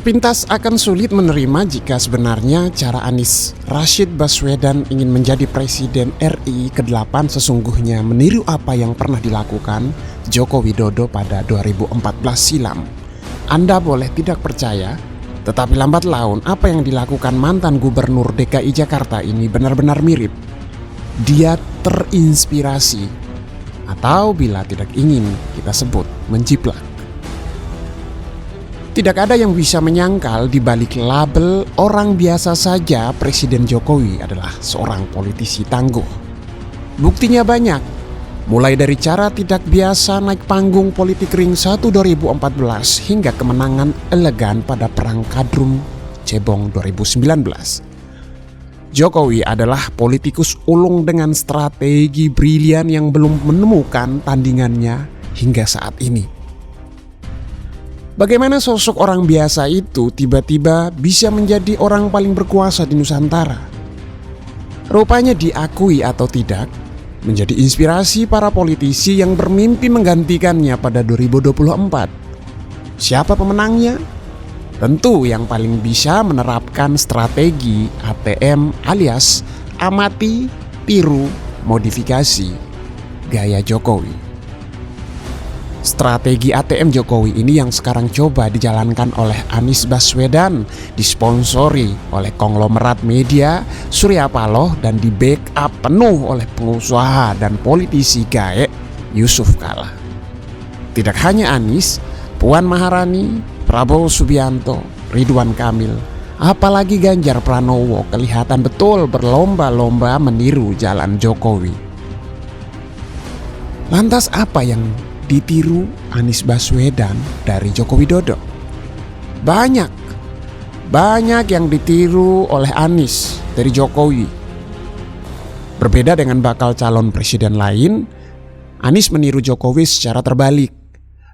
Sepintas akan sulit menerima jika sebenarnya cara Anies Rashid Baswedan ingin menjadi Presiden RI ke-8 sesungguhnya meniru apa yang pernah dilakukan Joko Widodo pada 2014 silam. Anda boleh tidak percaya, tetapi lambat laun apa yang dilakukan mantan Gubernur DKI Jakarta ini benar-benar mirip. Dia terinspirasi, atau bila tidak ingin kita sebut menjiplak. Tidak ada yang bisa menyangkal di balik label orang biasa saja Presiden Jokowi adalah seorang politisi tangguh. Buktinya banyak, mulai dari cara tidak biasa naik panggung politik ring 1 2014 hingga kemenangan elegan pada Perang Kadrun Cebong 2019. Jokowi adalah politikus ulung dengan strategi brilian yang belum menemukan tandingannya hingga saat ini. Bagaimana sosok orang biasa itu tiba-tiba bisa menjadi orang paling berkuasa di Nusantara? Rupanya diakui atau tidak, menjadi inspirasi para politisi yang bermimpi menggantikannya pada 2024. Siapa pemenangnya? Tentu yang paling bisa menerapkan strategi ATM alias amati, tiru, modifikasi gaya Jokowi. Strategi ATM Jokowi ini yang sekarang coba dijalankan oleh Anies Baswedan, disponsori oleh konglomerat media Surya Paloh dan di backup penuh oleh pengusaha dan politisi gaek Yusuf Kala. Tidak hanya Anies, Puan Maharani, Prabowo Subianto, Ridwan Kamil, apalagi Ganjar Pranowo kelihatan betul berlomba-lomba meniru jalan Jokowi. Lantas apa yang ditiru Anies Baswedan dari Joko Widodo? Banyak yang ditiru oleh Anies dari Jokowi. Berbeda dengan bakal calon presiden lain, Anies meniru Jokowi secara terbalik.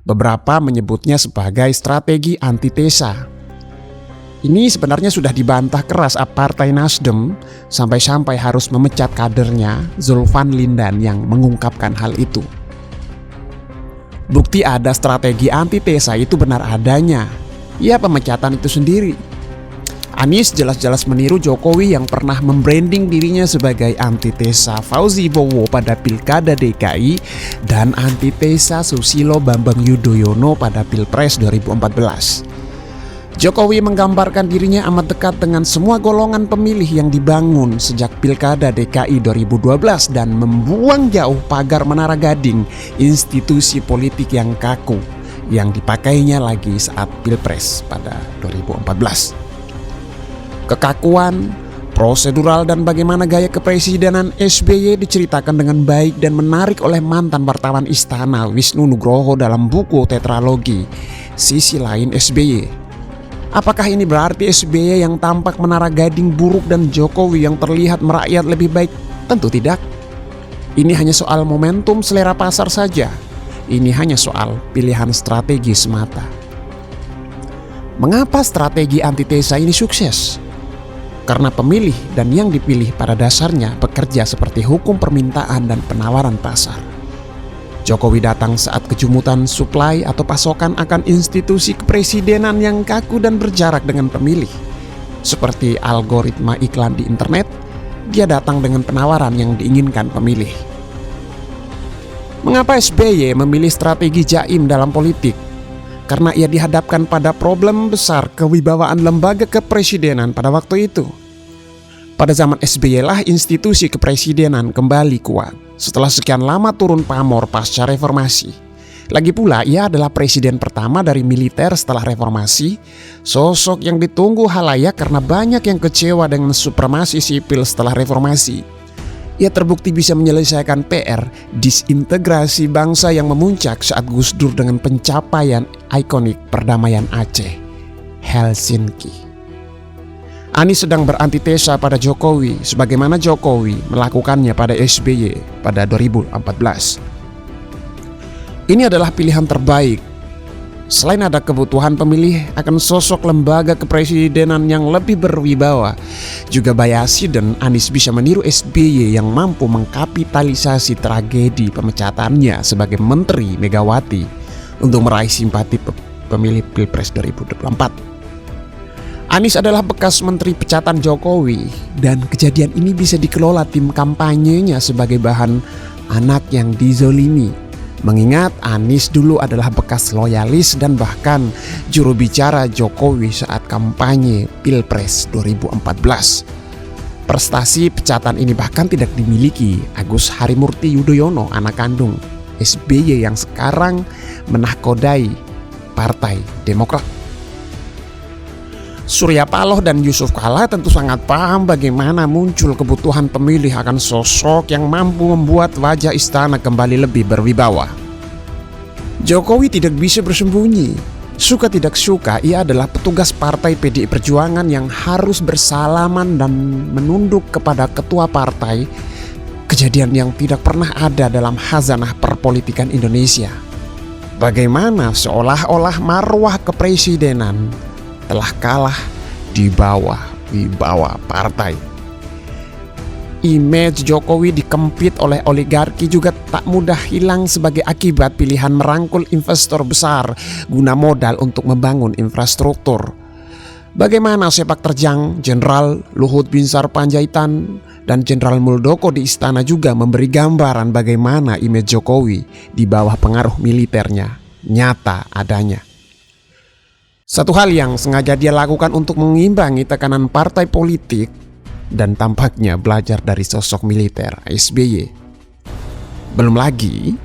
Beberapa menyebutnya sebagai strategi antitesa. Ini sebenarnya sudah dibantah keras Partai Nasdem sampai-sampai harus memecat kadernya Zulfan Lindan yang mengungkapkan hal itu. Bukti ada strategi antitesa itu benar adanya. Ya, pemecatan itu sendiri. Anies jelas-jelas meniru Jokowi yang pernah membranding dirinya sebagai antitesa Fauzi Bowo pada Pilkada DKI dan antitesa Susilo Bambang Yudhoyono pada Pilpres 2014. Jokowi menggambarkan dirinya amat dekat dengan semua golongan pemilih yang dibangun sejak Pilkada DKI 2012 dan membuang jauh pagar Menara Gading, institusi politik yang kaku yang dipakainya lagi saat Pilpres pada 2014. Kekakuan, prosedural dan bagaimana gaya kepresidenan SBY diceritakan dengan baik dan menarik oleh mantan wartawan Istana Wisnu Nugroho dalam buku tetralogi Sisi Lain SBY. Apakah ini berarti SBY yang tampak Menara Gading buruk dan Jokowi yang terlihat merakyat lebih baik? Tentu tidak. Ini hanya soal momentum selera pasar saja. Ini hanya soal pilihan strategi semata. Mengapa strategi antitesa ini sukses? Karena pemilih dan yang dipilih pada dasarnya bekerja seperti hukum permintaan dan penawaran pasar. Jokowi datang saat kejumutan suplai atau pasokan akan institusi kepresidenan yang kaku dan berjarak dengan pemilih. Seperti algoritma iklan di internet, dia datang dengan penawaran yang diinginkan pemilih. Mengapa SBY memilih strategi jaim dalam politik? Karena ia dihadapkan pada problem besar kewibawaan lembaga kepresidenan pada waktu itu. Pada zaman SBY lah institusi kepresidenan kembali kuat setelah sekian lama turun pamor pasca reformasi. Lagi pula ia adalah presiden pertama dari militer setelah reformasi, sosok yang ditunggu halayak karena banyak yang kecewa dengan supremasi sipil setelah reformasi. Ia terbukti bisa menyelesaikan PR disintegrasi bangsa yang memuncak saat Gus Dur dengan pencapaian ikonik perdamaian Aceh, Helsinki. Anies sedang berantitesa pada Jokowi sebagaimana Jokowi melakukannya pada SBY pada 2014. Ini adalah pilihan terbaik. Selain ada kebutuhan pemilih akan sosok lembaga kepresidenan yang lebih berwibawa, juga Bayasi dan Anies bisa meniru SBY yang mampu mengkapitalisasi tragedi pemecatannya sebagai Menteri Megawati untuk meraih simpati pemilih Pilpres 2024. Anies adalah bekas menteri pecatan Jokowi dan kejadian ini bisa dikelola tim kampanyenya sebagai bahan anak yang dizolimi. Mengingat Anies dulu adalah bekas loyalis dan bahkan juru bicara Jokowi saat kampanye Pilpres 2014. Prestasi pecatan ini bahkan tidak dimiliki Agus Harimurti Yudhoyono, anak kandung SBY yang sekarang menahkodai Partai Demokrat. Surya Paloh dan Yusuf Kala tentu sangat paham bagaimana muncul kebutuhan pemilih akan sosok yang mampu membuat wajah istana kembali lebih berwibawa. Jokowi tidak bisa bersembunyi. Suka tidak suka, ia adalah petugas partai PDI Perjuangan yang harus bersalaman dan menunduk kepada ketua partai. Kejadian yang tidak pernah ada dalam khazanah perpolitikan Indonesia. Bagaimana seolah-olah marwah kepresidenan telah kalah di bawah wibawa partai. Image Jokowi dikempit oleh oligarki juga tak mudah hilang sebagai akibat pilihan merangkul investor besar guna modal untuk membangun infrastruktur. Bagaimana sepak terjang Jenderal Luhut Binsar Panjaitan dan Jenderal Muldoko di istana juga memberi gambaran bagaimana image Jokowi di bawah pengaruh militernya nyata adanya. Satu hal yang sengaja dia lakukan untuk mengimbangi tekanan partai politik dan tampaknya belajar dari sosok militer SBY. Belum lagi,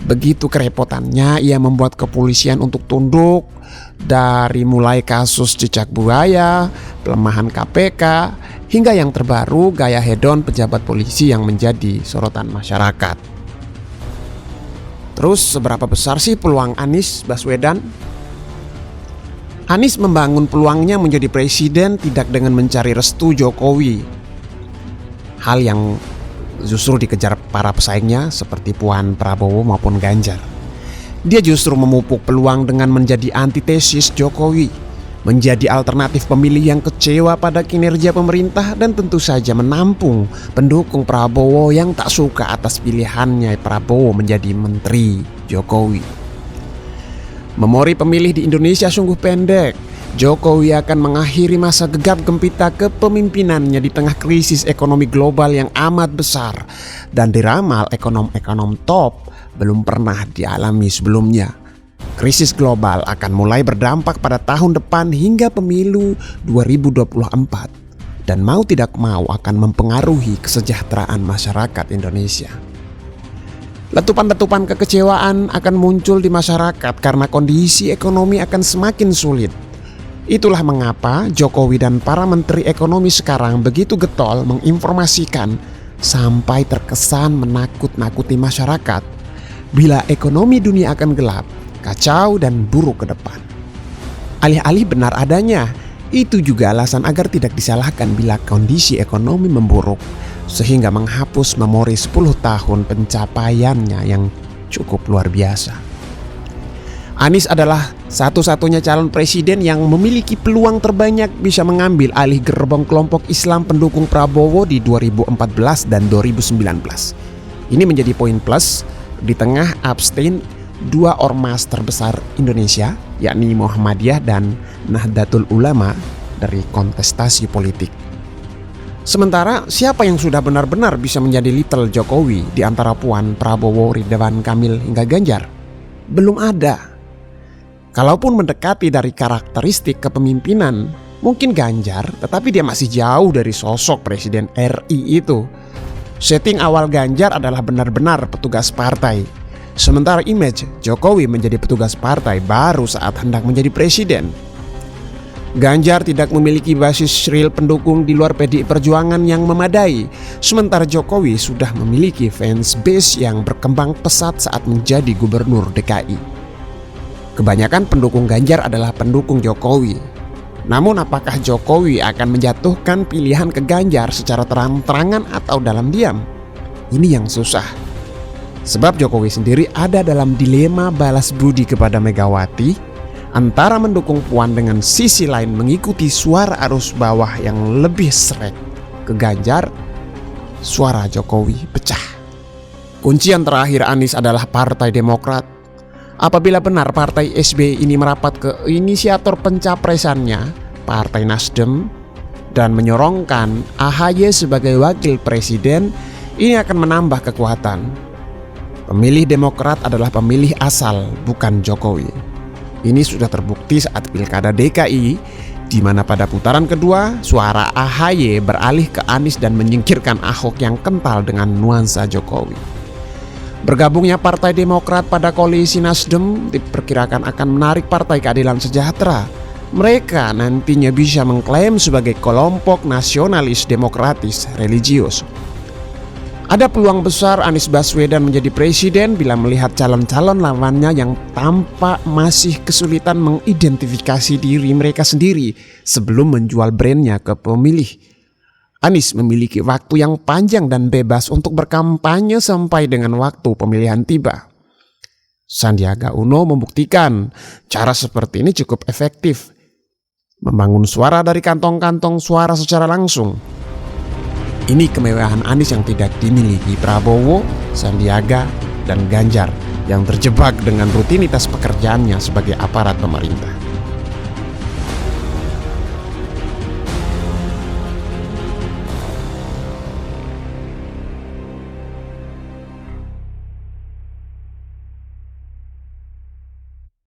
begitu kerepotannya ia membuat kepolisian untuk tunduk dari mulai kasus cicak buaya, pelemahan KPK, hingga yang terbaru gaya hedon pejabat polisi yang menjadi sorotan masyarakat. Terus seberapa besar sih peluang Anies Baswedan? Anies membangun peluangnya menjadi presiden tidak dengan mencari restu Jokowi. Hal yang justru dikejar para pesaingnya seperti Puan Prabowo maupun Ganjar. Dia justru memupuk peluang dengan menjadi antitesis Jokowi, menjadi alternatif pemilih yang kecewa pada kinerja pemerintah dan tentu saja menampung pendukung Prabowo yang tak suka atas pilihannya Prabowo menjadi menteri Jokowi. Memori pemilih di Indonesia sungguh pendek. Jokowi akan mengakhiri masa gegap gempita kepemimpinannya di tengah krisis ekonomi global yang amat besar dan diramal ekonom-ekonom top belum pernah dialami sebelumnya. Krisis global akan mulai berdampak pada tahun depan hingga pemilu 2024 dan mau tidak mau akan mempengaruhi kesejahteraan masyarakat Indonesia. Letupan-letupan kekecewaan akan muncul di masyarakat karena kondisi ekonomi akan semakin sulit. Itulah mengapa Jokowi dan para menteri ekonomi sekarang begitu getol menginformasikan sampai terkesan menakut-nakuti masyarakat bila ekonomi dunia akan gelap, kacau dan buruk ke depan. Alih-alih benar adanya, itu juga alasan agar tidak disalahkan bila kondisi ekonomi memburuk sehingga menghapus memori 10 tahun pencapaiannya yang cukup luar biasa. Anies adalah satu-satunya calon presiden yang memiliki peluang terbanyak bisa mengambil alih gerbong kelompok Islam pendukung Prabowo di 2014 dan 2019. Ini menjadi poin plus di tengah abstain dua ormas terbesar Indonesia, yakni Muhammadiyah dan Nahdlatul Ulama dari kontestasi politik. Sementara siapa yang sudah benar-benar bisa menjadi Little Jokowi di antara Puan, Prabowo, Ridwan Kamil hingga Ganjar? Belum ada. Kalaupun mendekati dari karakteristik kepemimpinan, mungkin Ganjar, tetapi dia masih jauh dari sosok Presiden RI itu. Setting awal Ganjar adalah benar-benar petugas partai. Sementara image Jokowi menjadi petugas partai baru saat hendak menjadi presiden. Ganjar tidak memiliki basis real pendukung di luar PDI Perjuangan yang memadai, sementara Jokowi sudah memiliki fans base yang berkembang pesat saat menjadi gubernur DKI. Kebanyakan pendukung Ganjar adalah pendukung Jokowi. Namun apakah Jokowi akan menjatuhkan pilihan ke Ganjar secara terang-terangan atau dalam diam? Ini yang susah. Sebab Jokowi sendiri ada dalam dilema balas budi kepada Megawati antara mendukung Puan dengan sisi lain mengikuti suara arus bawah yang lebih srek ke Ganjar. Suara Jokowi pecah. Kuncian terakhir Anies adalah Partai Demokrat. Apabila benar partai SBY ini merapat ke inisiator pencapresannya, Partai Nasdem dan menyorongkan AHY sebagai wakil presiden, ini akan menambah kekuatan. Pemilih Demokrat adalah pemilih asal, bukan Jokowi. Ini sudah terbukti saat Pilkada DKI, di mana pada putaran kedua suara AHY beralih ke Anies dan menyingkirkan Ahok yang kental dengan nuansa Jokowi. Bergabungnya Partai Demokrat pada koalisi Nasdem diperkirakan akan menarik Partai Keadilan Sejahtera. Mereka nantinya bisa mengklaim sebagai kelompok nasionalis demokratis religius. Ada peluang besar Anies Baswedan menjadi presiden bila melihat calon-calon lawannya yang tampak masih kesulitan mengidentifikasi diri mereka sendiri sebelum menjual brandnya ke pemilih. Anies memiliki waktu yang panjang dan bebas untuk berkampanye sampai dengan waktu pemilihan tiba. Sandiaga Uno membuktikan cara seperti ini cukup efektif, membangun suara dari kantong-kantong suara secara langsung. Ini kemewahan Anies yang tidak dimiliki Prabowo, Sandiaga, dan Ganjar yang terjebak dengan rutinitas pekerjaannya sebagai aparat pemerintah.